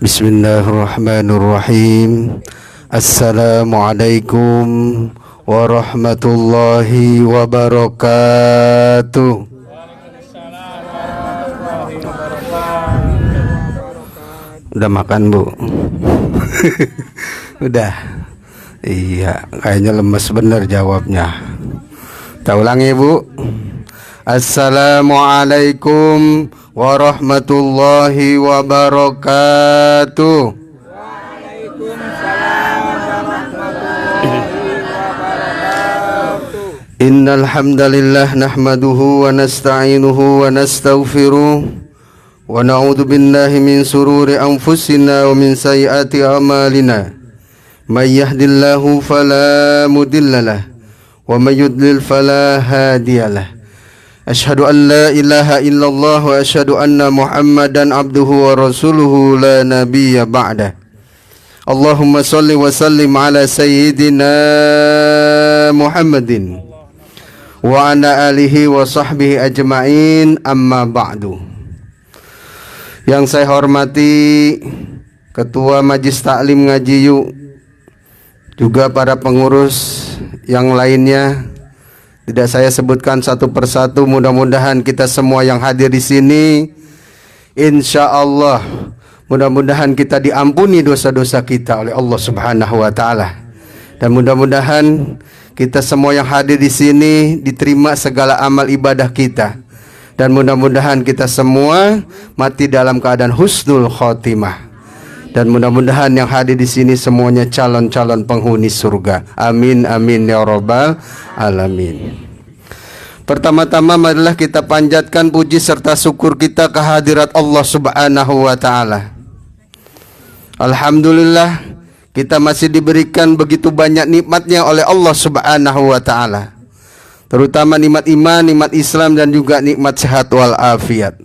Bismillahirrahmanirrahim. Assalamualaikum warahmatullahi wabarakatuh. Udah makan, Bu? Udah. Iya, kayaknya lemes bener jawabnya. Kita ulangi, Bu. Assalamualaikum warahmatullahi wabarakatuh. Waalaikumsalam warahmatullahi wabarakatuh. Innal hamdalillah nahmaduhu wa nasta'inuhu wa nastaghfiruh wa na'udzu billahi min sururi anfusina wa min sayyiati a'malina. May yahdihillahu fala mudhillalah wa may yudlil fala hadiyalah. Asyhadu an la ilaha illallah wa asyhadu anna Muhammadan abduhu wa rasuluhu la nabiyya ba'dah. Allahumma salli wa sallim ala sayyidina Muhammadin wa ala alihi wa sahbihi ajma'in, amma ba'du. Yang saya hormati Ketua Majelis Taklim Ngaji Yuk, juga para pengurus yang lainnya. Tidak saya sebutkan satu persatu. Mudah-mudahan kita semua yang hadir di sini, insya Allah, mudah-mudahan kita diampuni dosa-dosa kita oleh Allah Subhanahu wa Ta'ala. Dan mudah-mudahan kita semua yang hadir di sini diterima segala amal ibadah kita. Dan mudah-mudahan kita semua mati dalam keadaan husnul khotimah. Dan mudah-mudahan yang hadir di sini semuanya calon-calon penghuni surga. Amin amin ya rabbal alamin. Pertama-tama marilah kita panjatkan puji serta syukur kita kehadirat Allah Subhanahu wa Ta'ala. Alhamdulillah, kita masih diberikan begitu banyak nikmatnya oleh Allah Subhanahu wa Ta'ala, terutama nikmat iman, nikmat Islam, dan juga nikmat sehat wal afiat,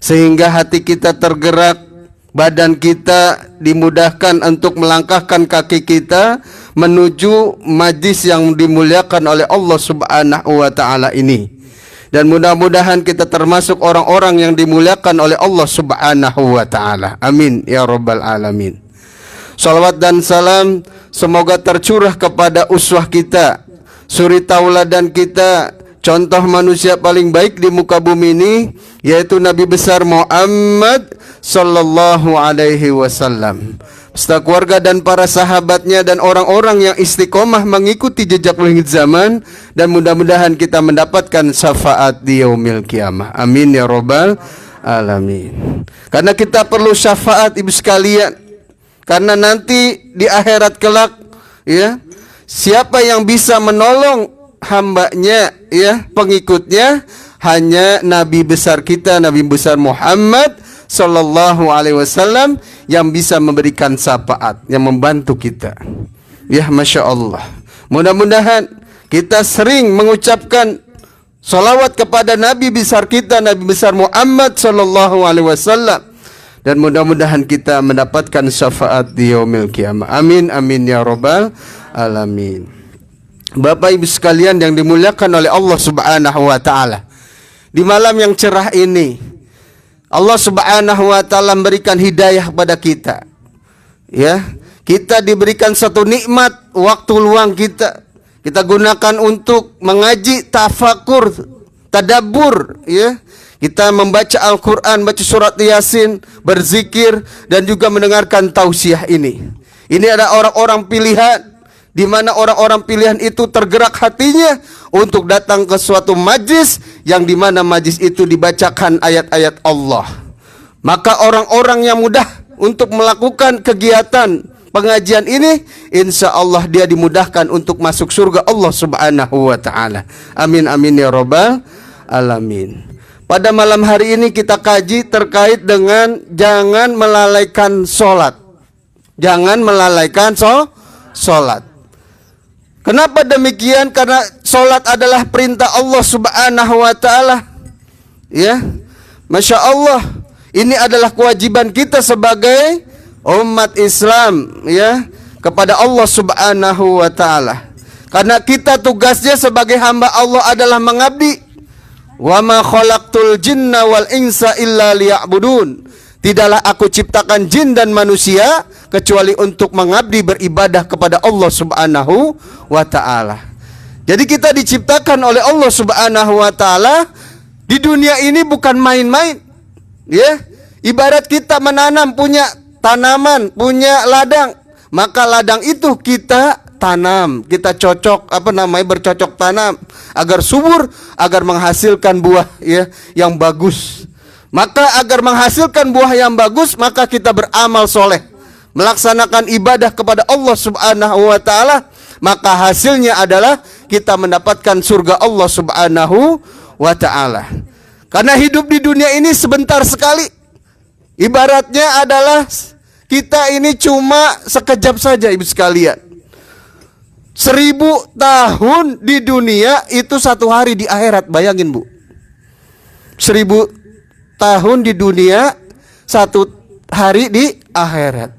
sehingga hati kita tergerak, badan kita dimudahkan untuk melangkahkan kaki kita menuju majlis yang dimuliakan oleh Allah Subhanahu wa Ta'ala ini. Dan mudah-mudahan kita termasuk orang-orang yang dimuliakan oleh Allah Subhanahu wa Ta'ala. Amin ya rabbal alamin. Salawat dan salam semoga tercurah kepada uswah kita, suri tauladan kita, contoh manusia paling baik di muka bumi ini, yaitu Nabi besar Muhammad sallallahu alaihi wasallam, beserta keluarga dan para sahabatnya dan orang-orang yang istiqomah mengikuti jejak langit zaman, dan mudah-mudahan kita mendapatkan syafaat di yaumil qiyamah. Amin ya rabbal alamin. Karena kita perlu syafaat, ibu sekalian. Karena nanti di akhirat kelak, ya, siapa yang bisa menolong hambanya, ya, pengikutnya, hanya Nabi besar kita, Nabi besar Muhammad sallallahu alaihi wasallam, yang bisa memberikan syafaat, yang membantu kita. Ya, Masya Allah. Mudah-mudahan kita sering mengucapkan salawat kepada Nabi besar kita, Nabi besar Muhammad sallallahu alaihi wasallam, dan mudah-mudahan kita mendapatkan syafaat di yaumil qiyamah. Amin amin ya rabbal alamin. Bapak Ibu sekalian yang dimuliakan oleh Allah Subhanahu wa Ta'ala, di malam yang cerah ini Allah Subhanahu wa Ta'ala memberikan hidayah pada kita. Ya, kita diberikan satu nikmat, waktu luang kita gunakan untuk mengaji, tafakur, tadabbur, ya. Kita membaca Al-Quran, baca surat Yasin, berzikir, dan juga mendengarkan tausiah ini. Ini adalah orang-orang pilihan, di mana orang-orang pilihan itu tergerak hatinya untuk datang ke suatu majlis, yang di mana majlis itu dibacakan ayat-ayat Allah. Maka orang-orang yang mudah untuk melakukan kegiatan pengajian ini, insya Allah dia dimudahkan untuk masuk surga Allah Subhanahu wa Ta'ala. Amin amin ya rabbal alamin. Pada malam hari ini kita kaji terkait dengan jangan melalaikan sholat. Jangan melalaikan sholat. Kenapa demikian? Karena sholat adalah perintah Allah Subhanahu wa Ta'ala. Ya, Masya Allah, ini adalah kewajiban kita sebagai umat Islam, ya, kepada Allah Subhanahu wa Ta'ala. Karena kita tugasnya sebagai hamba Allah adalah mengabdi. Wa ma khalaqtul jinna wal insa illa liya'budun. tidaklah aku ciptakan jin dan manusia kecuali untuk mengabdi beribadah kepada Allah Subhanahu wa ta'ala. Jadi kita diciptakan oleh Allah Subhanahu wa ta'ala di dunia ini bukan main-main. Ya, ibarat kita menanam, punya tanaman, punya ladang, maka ladang itu kita tanam, kita bercocok tanam agar subur, agar menghasilkan buah ya yang bagus. Maka agar menghasilkan buah yang bagus, maka kita beramal soleh, melaksanakan ibadah kepada Allah Subhanahu wa ta'ala, maka hasilnya adalah kita mendapatkan surga Allah Subhanahu wa ta'ala. Karena hidup di dunia ini sebentar sekali. Ibaratnya adalah kita ini cuma sekejap saja, ibu sekalian. 1000 tahun di dunia itu 1 hari di akhirat. Bayangin, Bu. 1000 tahun di dunia, 1 hari di akhirat.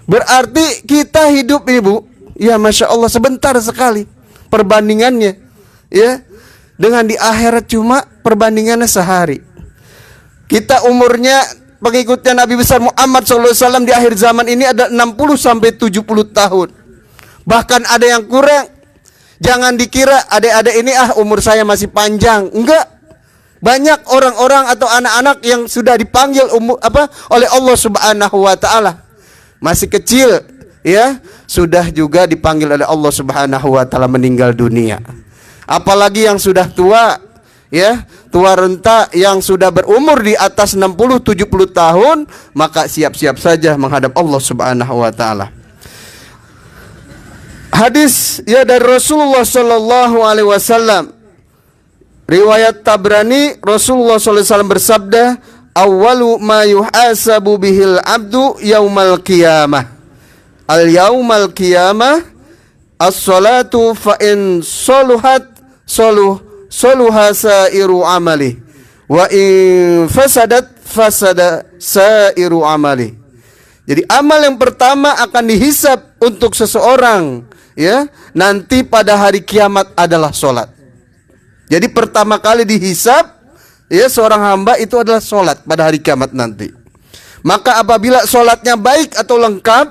Berarti kita hidup ini, Bu, ya Masya Allah sebentar sekali perbandingannya, ya, dengan di akhirat cuma perbandingannya sehari. Kita umurnya pengikutnya Nabi besar Muhammad SAW di akhir zaman ini ada 60 sampai 70 tahun. Bahkan ada yang kurang. Jangan dikira adik-adik ini umur saya masih panjang. Enggak. Banyak orang-orang atau anak-anak yang sudah dipanggil oleh Allah Subhanahu wa ta'ala. Masih kecil, ya, sudah juga dipanggil oleh Allah Subhanahu wa ta'ala meninggal dunia. Apalagi yang sudah tua, ya, tua renta yang sudah berumur di atas 60-70 tahun, maka siap-siap saja menghadap Allah Subhanahu wa ta'ala. Hadis ya dari Rasulullah sallallahu alaihi wasallam, riwayat Tabrani, Rasulullah sallallahu alaihi wasallam bersabda, "Awwalu ma yuhasabu bihil abdu yaumal qiyamah. Al-yaumal qiyamah as-salatu fa in soluhat soluha sairu amali wa in fasadat fasada sairu amali." Jadi amal yang pertama akan dihisab untuk seseorang, ya, nanti pada hari kiamat adalah solat. Jadi pertama kali dihisab, ya, seorang hamba itu adalah solat pada hari kiamat nanti. Maka apabila solatnya baik atau lengkap,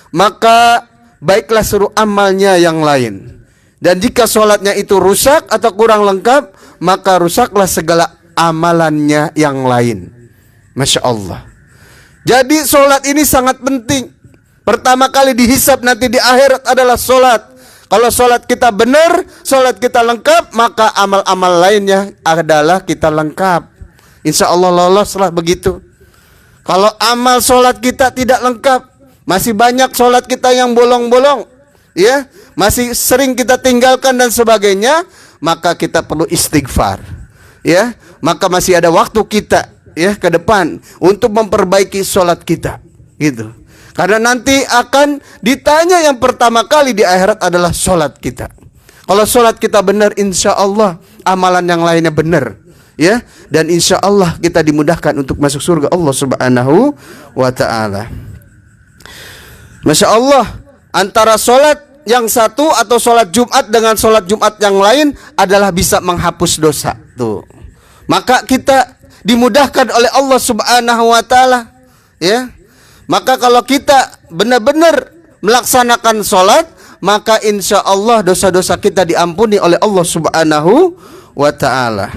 maka baiklah seluruh amalnya yang lain. Dan jika solatnya itu rusak atau kurang lengkap, maka rusaklah segala amalannya yang lain. Masya Allah. Jadi solat ini sangat penting. Pertama kali dihisab nanti di akhirat adalah solat. Kalau solat kita benar, solat kita lengkap, maka amal-amal lainnya adalah kita lengkap. Insya Allah loloslah begitu. Kalau amal solat kita tidak lengkap, masih banyak solat kita yang bolong-bolong, ya, masih sering kita tinggalkan dan sebagainya, maka kita perlu istighfar, ya. Maka masih ada waktu kita, ya, ke depan untuk memperbaiki solat kita, gitu. Karena nanti akan ditanya yang pertama kali di akhirat adalah solat kita. Kalau solat kita benar, insya Allah amalan yang lainnya benar, ya, dan insya Allah kita dimudahkan untuk masuk surga Allah Subhanahu wa ta'ala. Masya Allah, antara solat yang satu atau solat Jumat dengan solat Jumat yang lain adalah bisa menghapus dosa. Tuh, maka kita dimudahkan oleh Allah Subhanahu wa ta'ala, ya. Maka kalau kita benar-benar melaksanakan solat, maka insya Allah dosa-dosa kita diampuni oleh Allah Subhanahu wa ta'ala.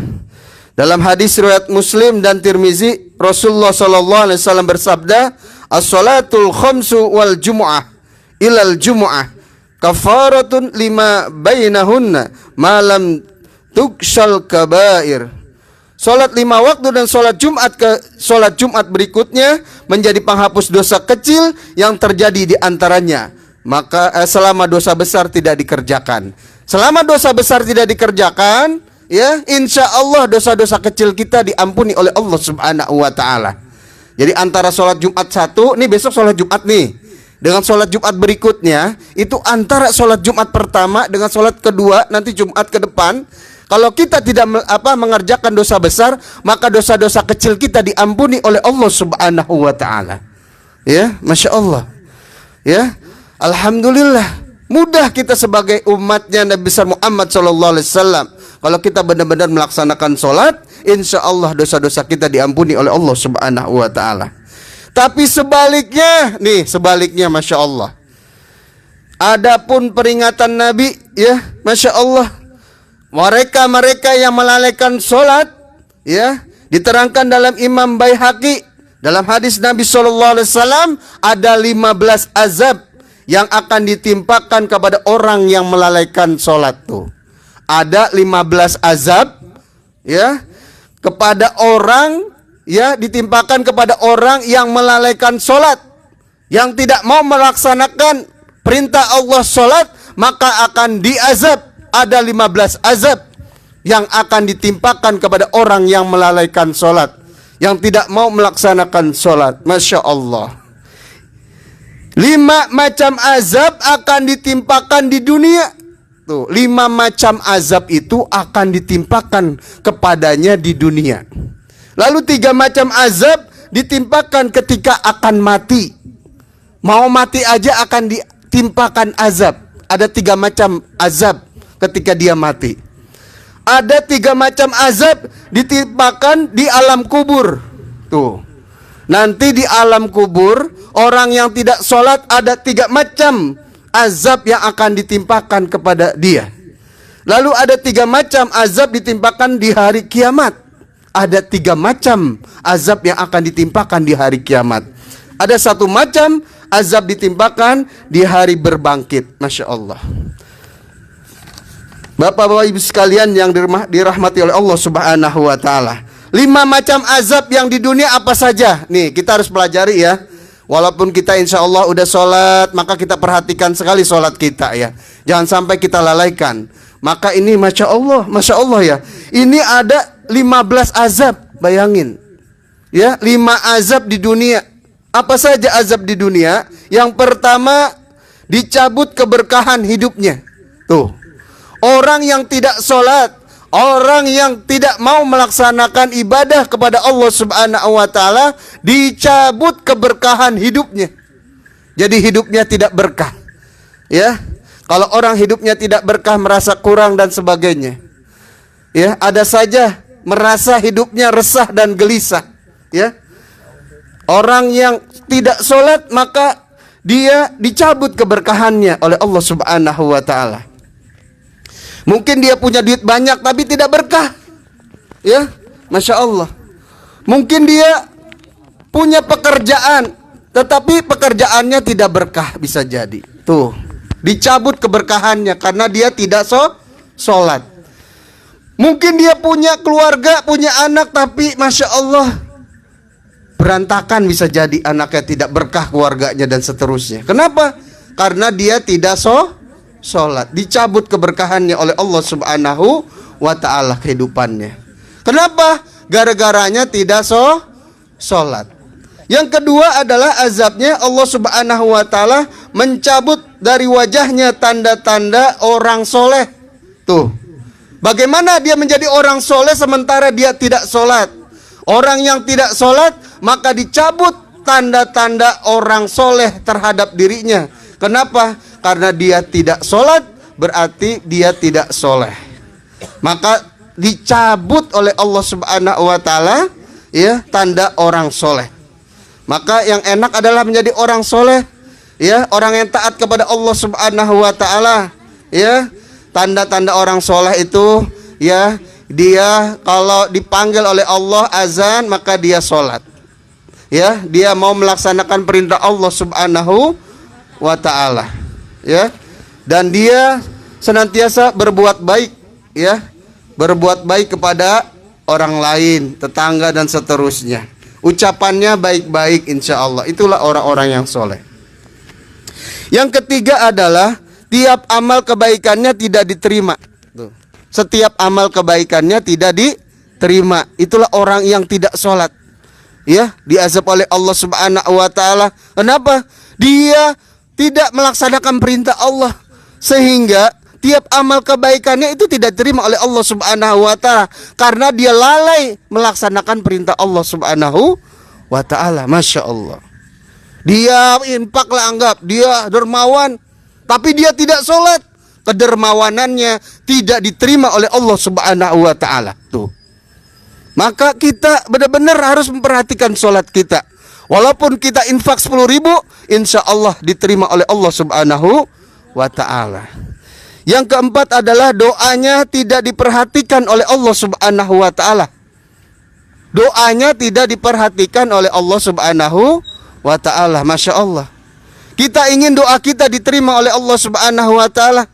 Dalam hadis riwayat Muslim dan Tirmizi, Rasulullah sallallahu alaihi wasallam bersabda, "As-salatul khamsu wal jumu'ah ilal jumu'ah kafaratun lima bainahunna ma lam tukshal kabair." Salat 5 waktu dan salat Jumat ke salat Jumat berikutnya menjadi penghapus dosa kecil yang terjadi di antaranya. Maka selama dosa besar tidak dikerjakan. Selama dosa besar tidak dikerjakan, ya, insya Allah dosa-dosa kecil kita diampuni oleh Allah Subhanahu wa ta'ala. Jadi antara salat Jumat 1, nih besok salat Jumat nih, dengan salat Jumat berikutnya, itu antara salat Jumat pertama dengan salat kedua nanti Jumat ke depan, kalau kita tidak mengerjakan dosa besar, maka dosa-dosa kecil kita diampuni oleh Allah Subhanahu wa ta'ala. Ya, Masya Allah. Ya, alhamdulillah. Mudah kita sebagai umatnya Nabi besar Muhammad SAW. Kalau kita benar-benar melaksanakan sholat, insya Allah dosa-dosa kita diampuni oleh Allah Subhanahu wa ta'ala. Tapi sebaliknya, nih sebaliknya, Masya Allah. Adapun peringatan Nabi, ya, Masya Allah, mereka yang melalaikan sholat, ya, diterangkan dalam Imam Baihaqi, dalam hadis Nabi SAW, ada 15 azab yang akan ditimpakan kepada orang yang melalaikan sholat tuh. Ada 15 azab, ya, kepada orang, ya, ditimpakan kepada orang yang melalaikan sholat, yang tidak mau melaksanakan perintah Allah sholat, maka akan diazab. Ada 15 azab yang akan ditimpakan kepada orang yang melalaikan sholat, yang tidak mau melaksanakan sholat. Masya Allah. 5 macam azab akan ditimpakan di dunia. Tuh, 5 macam azab itu akan ditimpakan kepadanya di dunia. Lalu 3 macam azab ditimpakan ketika akan mati. Mau mati aja akan ditimpakan azab. Ada 3 macam azab ketika dia mati. Ada 3 macam azab ditimpakan di alam kubur. Tuh. Nanti di alam kubur, orang yang tidak sholat ada 3 macam azab yang akan ditimpakan kepada dia. Lalu ada 3 macam azab ditimpakan di hari kiamat. Ada 3 macam azab yang akan ditimpakan di hari kiamat. Ada 1 macam azab ditimpakan di hari berbangkit. Masya Allah. Bapak-bapak ibu sekalian yang dirahmati oleh Allah Subhanahu wa ta'ala, 5 macam azab yang di dunia apa saja? Nih, kita harus pelajari ya. Walaupun kita insya Allah udah sholat, maka kita perhatikan sekali sholat kita ya. Jangan sampai kita lalaikan. Maka ini Masya Allah ya. Ini ada 15 azab, bayangin ya, 5 azab di dunia. Apa saja azab di dunia? Yang pertama, dicabut keberkahan hidupnya. Tuh, orang yang tidak sholat, orang yang tidak mau melaksanakan ibadah kepada Allah Subhanahu wa ta'ala, dicabut keberkahan hidupnya. Jadi hidupnya tidak berkah. Ya, kalau orang hidupnya tidak berkah, merasa kurang dan sebagainya. Ya, ada saja merasa hidupnya resah dan gelisah. Ya, orang yang tidak sholat, maka dia dicabut keberkahannya oleh Allah Subhanahu wa ta'ala. Mungkin dia punya duit banyak tapi tidak berkah. Ya, Masya Allah. Mungkin dia punya pekerjaan tetapi pekerjaannya tidak berkah, bisa jadi. Tuh, dicabut keberkahannya karena dia tidak sholat. Mungkin dia punya keluarga, punya anak, tapi Masya Allah, berantakan, bisa jadi anaknya tidak berkah, keluarganya dan seterusnya. Kenapa? Karena dia tidak sholat. Dicabut keberkahannya oleh Allah Subhanahu wa ta'ala kehidupannya. Kenapa? Gara-garanya tidak sholat. Yang kedua adalah azabnya, Allah Subhanahu wa ta'ala mencabut dari wajahnya tanda-tanda orang soleh. Tuh, bagaimana dia menjadi orang soleh sementara dia tidak sholat? Orang yang tidak sholat, maka dicabut tanda-tanda orang soleh terhadap dirinya. Kenapa? Karena dia tidak sholat, berarti dia tidak soleh. Maka dicabut oleh Allah Subhanahu wa ta'ala ya, tanda orang soleh. Maka yang enak adalah menjadi orang soleh ya, orang yang taat kepada Allah Subhanahu wa ta'ala ya. Tanda-tanda orang soleh itu ya, dia kalau dipanggil oleh Allah azan, maka dia sholat ya, dia mau melaksanakan perintah Allah Subhanahu wa ta'ala ya, dan dia senantiasa berbuat baik ya, berbuat baik kepada orang lain, tetangga dan seterusnya. Ucapannya baik-baik insya Allah. Itulah orang-orang yang soleh. Yang ketiga adalah tiap amal kebaikannya tidak diterima. Tuh. Setiap amal kebaikannya tidak diterima. Itulah orang yang tidak sholat ya, diazab oleh Allah Subhanahu wa ta'ala. Kenapa? Dia tidak melaksanakan perintah Allah, sehingga tiap amal kebaikannya itu tidak diterima oleh Allah Subhanahu wa ta'ala, karena dia lalai melaksanakan perintah Allah Subhanahu wa ta'ala. Masya Allah. Dia infak lah, anggap dia dermawan, tapi dia tidak sholat. Kedermawanannya tidak diterima oleh Allah Subhanahu wa ta'ala. Tuh. Maka kita benar-benar harus memperhatikan sholat kita. Walaupun kita infak 10.000, insya Allah diterima oleh Allah Subhanahu wa ta'ala. Yang keempat adalah doanya tidak diperhatikan oleh Allah Subhanahu wa ta'ala. Doanya tidak diperhatikan oleh Allah Subhanahu wa ta'ala. Masya Allah. Kita ingin doa kita diterima oleh Allah Subhanahu wa ta'ala.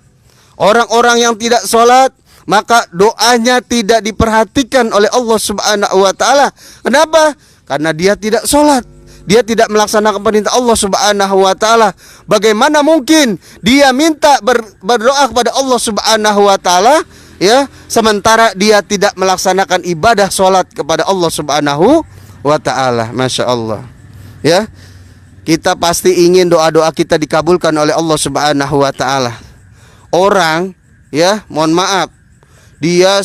Orang-orang yang tidak sholat, maka doanya tidak diperhatikan oleh Allah Subhanahu wa ta'ala. Kenapa? Karena dia tidak sholat, dia tidak melaksanakan perintah Allah Subhanahu wa ta'ala. Bagaimana mungkin dia minta berdoa kepada Allah Subhanahu wa ta'ala, ya, sementara dia tidak melaksanakan ibadah sholat kepada Allah Subhanahu wa ta'ala. Masya Allah. Ya, kita pasti ingin doa-doa kita dikabulkan oleh Allah Subhanahu wa ta'ala. Orang, ya, mohon maaf, dia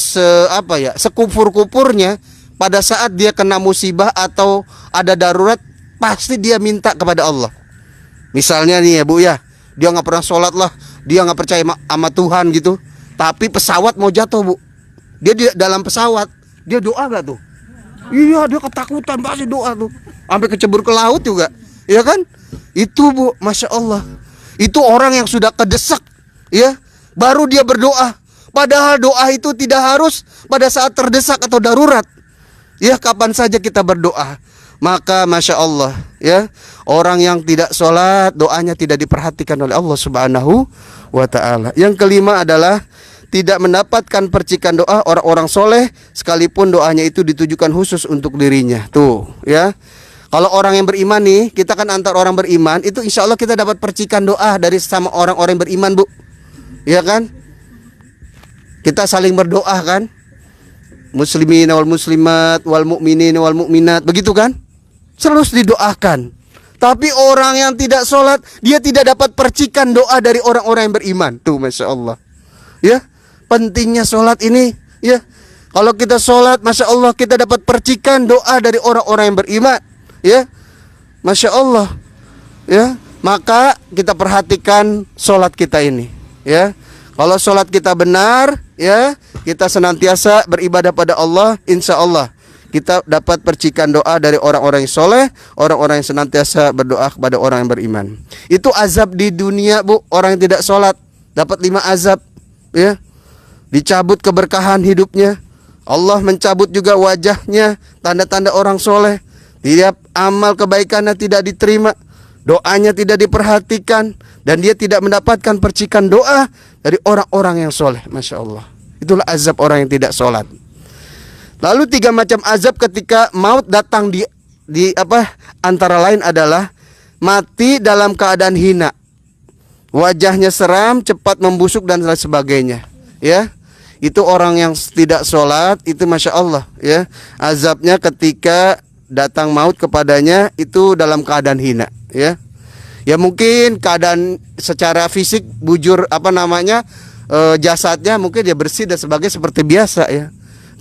sekufur-kupurnya, pada saat dia kena musibah atau ada darurat, pasti dia minta kepada Allah. Misalnya nih ya Bu ya, dia nggak pernah sholat lah, dia nggak percaya sama Tuhan gitu, tapi pesawat mau jatuh Bu, dia di dalam pesawat, dia doa gak tuh? Iya, dia ketakutan pasti doa tuh, sampai kecebur ke laut juga, ya kan? Itu Bu, Masya Allah. Itu orang yang sudah kedesak, ya, baru dia berdoa. Padahal doa itu tidak harus pada saat terdesak atau darurat, ya, kapan saja kita berdoa. Maka Masya Allah, ya, orang yang tidak sholat, doanya tidak diperhatikan oleh Allah Subhanahu wa ta'ala. Yang kelima adalah tidak mendapatkan percikan doa orang-orang soleh, sekalipun doanya itu ditujukan khusus untuk dirinya. Tuh, ya. Kalau orang yang beriman nih, kita kan antar orang beriman, itu insya Allah kita dapat percikan doa dari sama orang-orang yang beriman Bu, ya kan? Kita saling berdoa kan, muslimin wal muslimat wal mu'minin wal mu'minat, begitu kan? Terus didoakan. Tapi orang yang tidak sholat, dia tidak dapat percikan doa dari orang-orang yang beriman. Tuh, Masya Allah, ya, pentingnya sholat ini, ya. Kalau kita sholat, Masya Allah, kita dapat percikan doa dari orang-orang yang beriman, ya, Masya Allah, ya. Maka kita perhatikan sholat kita ini, ya. Kalau sholat kita benar, ya, kita senantiasa beribadah pada Allah, insya Allah kita dapat percikan doa dari orang-orang yang soleh, orang-orang yang senantiasa berdoa kepada orang yang beriman. Itu azab di dunia Bu, orang yang tidak sholat dapat 5 azab, ya. Dicabut keberkahan hidupnya, Allah mencabut juga wajahnya, tanda-tanda orang soleh. Tiap amal kebaikannya tidak diterima, doanya tidak diperhatikan, dan dia tidak mendapatkan percikan doa dari orang-orang yang soleh. Masya Allah. Itulah azab orang yang tidak sholat. Lalu 3 macam azab ketika maut datang di antara lain adalah mati dalam keadaan hina, wajahnya seram, cepat membusuk dan lain sebagainya, ya. Itu orang yang tidak sholat, itu Masya Allah, ya, azabnya ketika datang maut kepadanya itu dalam keadaan hina, ya. Ya mungkin keadaan secara fisik bujur jasadnya mungkin dia bersih dan sebagainya seperti biasa, ya.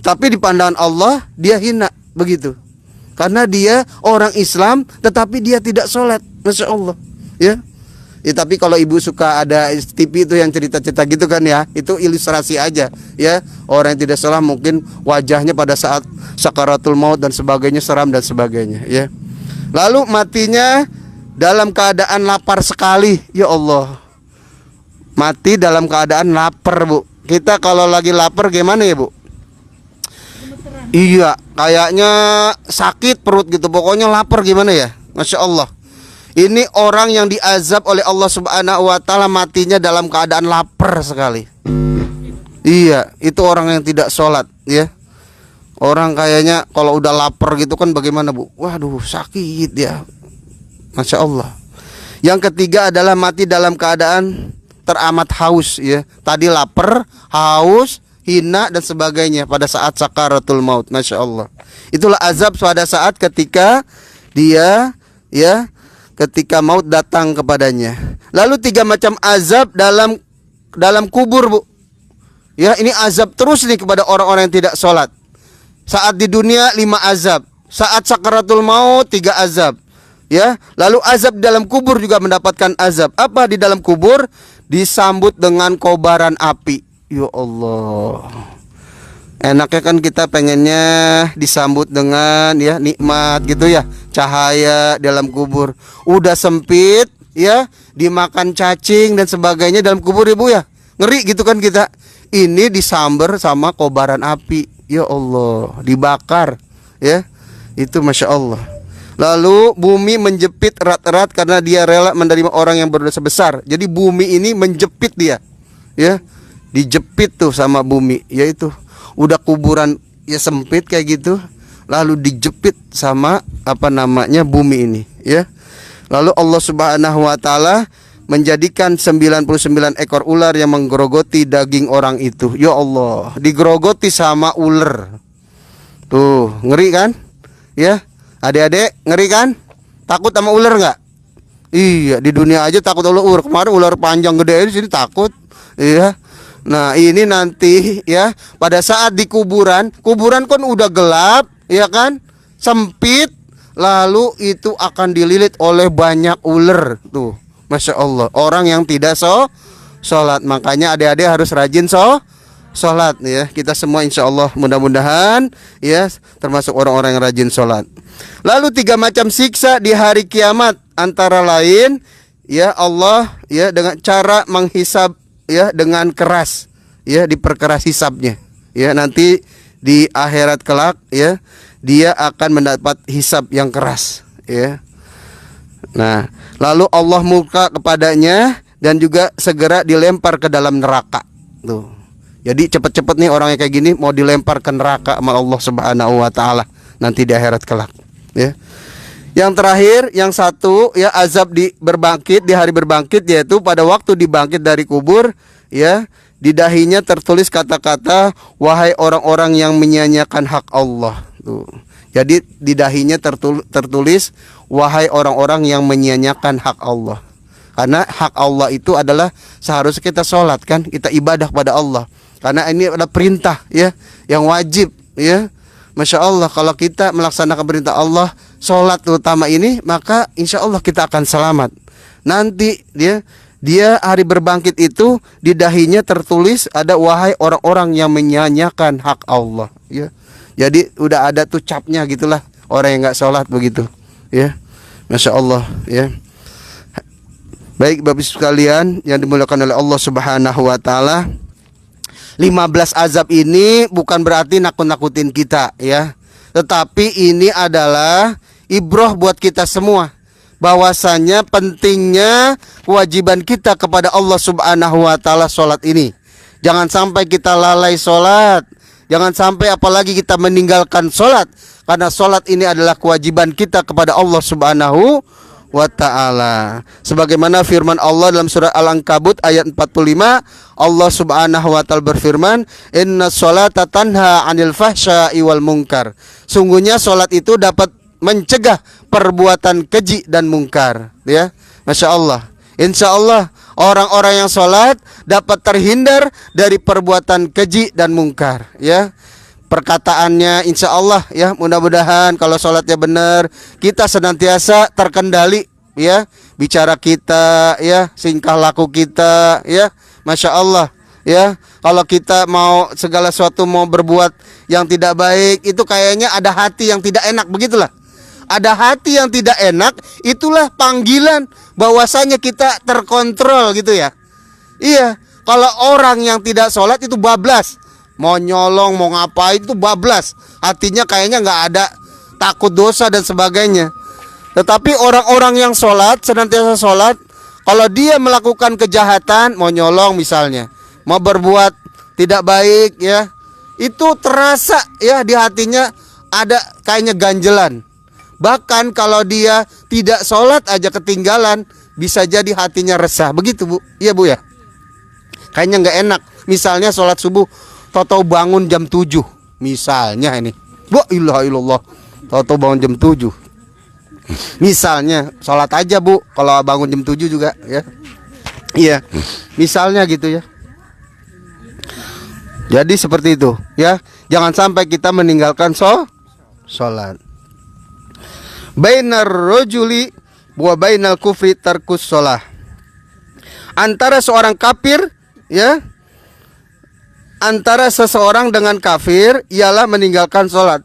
Tapi di pandangan Allah dia hina begitu, karena dia orang Islam tetapi dia tidak sholat. Masya Allah, ya. Ya, tapi kalau ibu suka ada TV itu yang cerita-cerita gitu kan, ya, itu ilustrasi aja, ya. Orang yang tidak sholat mungkin wajahnya pada saat sakaratul maut dan sebagainya seram dan sebagainya, ya. Lalu matinya dalam keadaan lapar sekali, ya Allah. Mati dalam keadaan lapar Bu. Kita kalau lagi lapar gimana ya Bu? Iya, kayaknya sakit perut gitu, pokoknya lapar gimana ya, Masya Allah. Ini orang yang diazab oleh Allah Subhanahu wa ta'ala, matinya dalam keadaan lapar sekali. Iya, itu orang yang tidak sholat, ya. Orang kayaknya kalau udah lapar gitu kan bagaimana Bu? Waduh, sakit ya, Masya Allah. Yang ketiga adalah mati dalam keadaan teramat haus, ya. Tadi lapar, haus, hina dan sebagainya pada saat sakaratul maut. Masya Allah. Itulah azab pada saat ketika dia, ya, ketika maut datang kepadanya. Lalu 3 macam azab dalam kubur Bu, ya. Ini azab terus nih kepada orang-orang yang tidak sholat. Saat di dunia 5 azab, saat sakaratul maut 3 azab, ya. Lalu azab dalam kubur juga mendapatkan azab. Apa di dalam kubur? Disambut dengan kobaran api. Ya Allah, enaknya kan kita pengennya disambut dengan, ya, nikmat gitu, ya, cahaya dalam kubur. Udah sempit ya, dimakan cacing dan sebagainya dalam kubur ibu ya. Ngeri gitu kan kita. Ini disamber sama kobaran api. Ya Allah, dibakar ya. Itu Masya Allah. Lalu bumi menjepit erat-erat karena dia rela menerima orang yang berdosa besar. Jadi bumi ini menjepit dia, ya, dijepit tuh sama bumi. Yaitu udah kuburan ya sempit kayak gitu, lalu dijepit sama apa namanya bumi ini, ya. Lalu Allah Subhanahu Wa Taala menjadikan 99 ekor ular yang menggerogoti daging orang itu. Ya Allah, digerogoti sama ular. Tuh ngeri kan, ya. Adik-adik ngeri kan? Takut sama ular nggak? Iya, di dunia aja takut sama ular. Kemarin ular panjang gede di sini takut. Iya. Nah, ini nanti ya pada saat di kuburan kan udah gelap, ya kan? Sempit, lalu itu akan dililit oleh banyak ular. Tuh, Masya Allah. Orang yang tidak sholat, makanya adik-adik harus rajin sholat ya. Kita semua insya Allah mudah-mudahan ya termasuk orang-orang yang rajin sholat. Lalu 3 macam siksa di hari kiamat, antara lain ya Allah ya dengan cara menghisab ya dengan keras ya, diperkeras hisabnya ya, nanti di akhirat kelak ya dia akan mendapat hisab yang keras ya. Nah, lalu Allah murka kepadanya dan juga segera dilempar ke dalam neraka. Tuh. Jadi cepat-cepat nih orang yang kayak gini mau dilempar ke neraka sama Allah Subhanahu Wa Taala nanti di akhirat kelak. Ya. Yang terakhir, yang satu ya azab di hari berbangkit, yaitu pada waktu dibangkit dari kubur ya, di dahinya tertulis kata-kata wahai orang-orang yang menyia-nyiakan hak Allah. Tuh. Jadi di dahinya tertulis wahai orang-orang yang menyia-nyiakan hak Allah. Karena hak Allah itu adalah seharusnya kita sholat kan, kita ibadah kepada Allah. Karena ini adalah perintah ya, yang wajib ya. Masya Allah, kalau kita melaksanakan perintah Allah, sholat terutama ini, maka insya Allah kita akan selamat. Nanti dia hari berbangkit itu di dahinya tertulis ada wahai orang-orang yang menyia-nyiakan hak Allah. Ya, jadi udah ada tuh capnya gitulah orang yang nggak sholat begitu. Ya, Masya Allah. Ya, baik Bapak Ibu sekalian yang dimuliakan oleh Allah Subhanahu Wa Taala. 15 azab ini bukan berarti nakut-nakutin kita ya, tetapi ini adalah ibrah buat kita semua, bahwasanya pentingnya kewajiban kita kepada Allah Subhanahu Wa Taala sholat ini. Jangan sampai kita lalai sholat, jangan sampai apalagi kita meninggalkan sholat, karena sholat ini adalah kewajiban kita kepada Allah Subhanahu Wa Ta'ala. Sebagaimana firman Allah dalam surah Al-Ankabut ayat 45, Allah Subhanahu Wa Ta'ala berfirman, inna sholata tanha anil fahsya'i wal munkar. Sungguhnya sholat itu dapat mencegah perbuatan keji dan mungkar ya. Masya Allah. Insya Allah orang-orang yang sholat dapat terhindar dari perbuatan keji dan mungkar ya. Perkataannya insya Allah ya, mudah-mudahan kalau sholatnya benar, kita senantiasa terkendali ya, bicara kita ya, tingkah laku kita ya, Masya Allah ya. Kalau kita mau segala sesuatu mau berbuat yang tidak baik, itu kayaknya ada hati yang tidak enak, begitulah. Ada hati yang tidak enak, itulah panggilan bahwasanya kita terkontrol gitu ya. Iya, kalau orang yang tidak sholat itu bablas, mau nyolong, mau ngapain itu bablas. Hatinya kayaknya nggak ada takut dosa dan sebagainya. Tetapi orang-orang yang sholat, senantiasa sholat, kalau dia melakukan kejahatan, mau nyolong misalnya, mau berbuat tidak baik ya, itu terasa ya di hatinya ada kayaknya ganjelan. Bahkan kalau dia tidak sholat aja ketinggalan, bisa jadi hatinya resah. Begitu Bu, iya Bu ya. Kayaknya nggak enak. Misalnya sholat subuh, tahu bangun jam 7 misalnya ini. Wa ilaha illallah. Tahu bangun jam 7. Misalnya sholat aja Bu, kalau bangun jam 7 juga ya. Iya. Misalnya gitu ya. Jadi seperti itu ya. Jangan sampai kita meninggalkan sholat. Bainar rajuli wa bainal kufri tarkus shalah. Antara seorang kafir ya, antara seseorang dengan kafir ialah meninggalkan sholat.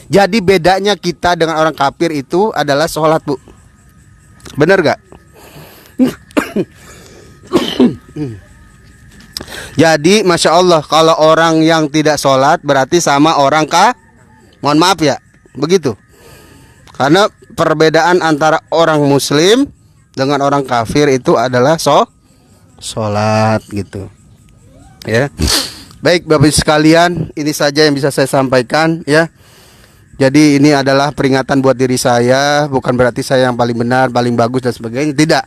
Jadi bedanya kita dengan orang kafir itu adalah sholat, Bu. Benar gak? Jadi Masya Allah, kalau orang yang tidak sholat berarti sama orang mohon maaf ya, begitu. Karena perbedaan antara orang muslim dengan orang kafir itu adalah sholat gitu ya. Baik Bapak Ibu sekalian, ini saja yang bisa saya sampaikan ya. Jadi ini adalah peringatan buat diri saya, bukan berarti saya yang paling benar, paling bagus dan sebagainya, tidak.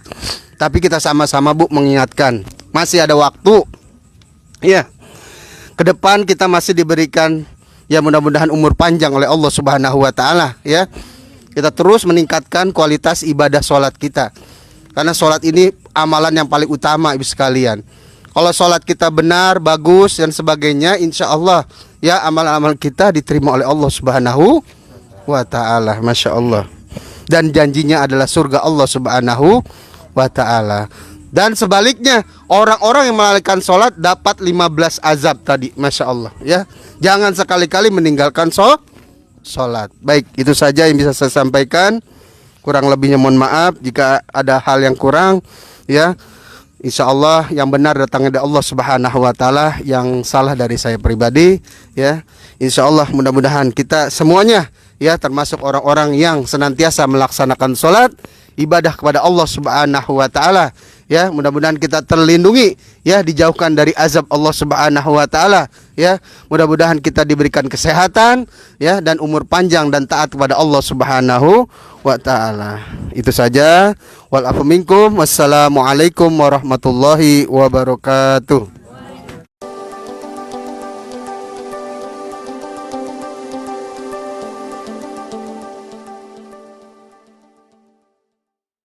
Tapi kita sama-sama, Bu, mengingatkan, masih ada waktu. Ya. Ke depan kita masih diberikan ya mudah-mudahan umur panjang oleh Allah Subhanahu wa taala ya. Kita terus meningkatkan kualitas ibadah sholat kita. Karena sholat ini amalan yang paling utama, Ibu sekalian. Kalau sholat kita benar, bagus dan sebagainya, insya Allah ya amal-amal kita diterima oleh Allah Subhanahu wa taala. Masya Allah. Dan janjinya adalah surga Allah Subhanahu wa taala. Dan sebaliknya, orang-orang yang melalaikan sholat dapat 15 azab tadi. Masya Allah ya. Jangan sekali-kali meninggalkan sholat. Baik, itu saja yang bisa saya sampaikan. Kurang lebihnya mohon maaf jika ada hal yang kurang ya. Insya Allah yang benar datangnya dari Allah Subhanahu wa taala, yang salah dari saya pribadi ya. Insya Allah mudah-mudahan kita semuanya ya, termasuk orang-orang yang senantiasa melaksanakan sholat, ibadah kepada Allah Subhanahu wa taala ya. Mudah-mudahan kita terlindungi ya, dijauhkan dari azab Allah Subhanahu wa taala ya. Mudah-mudahan kita diberikan kesehatan ya, dan umur panjang dan taat kepada Allah Subhanahu wa taala. Itu saja. Wal afu minkum. Wassalamualaikum warahmatullahi wabarakatuh.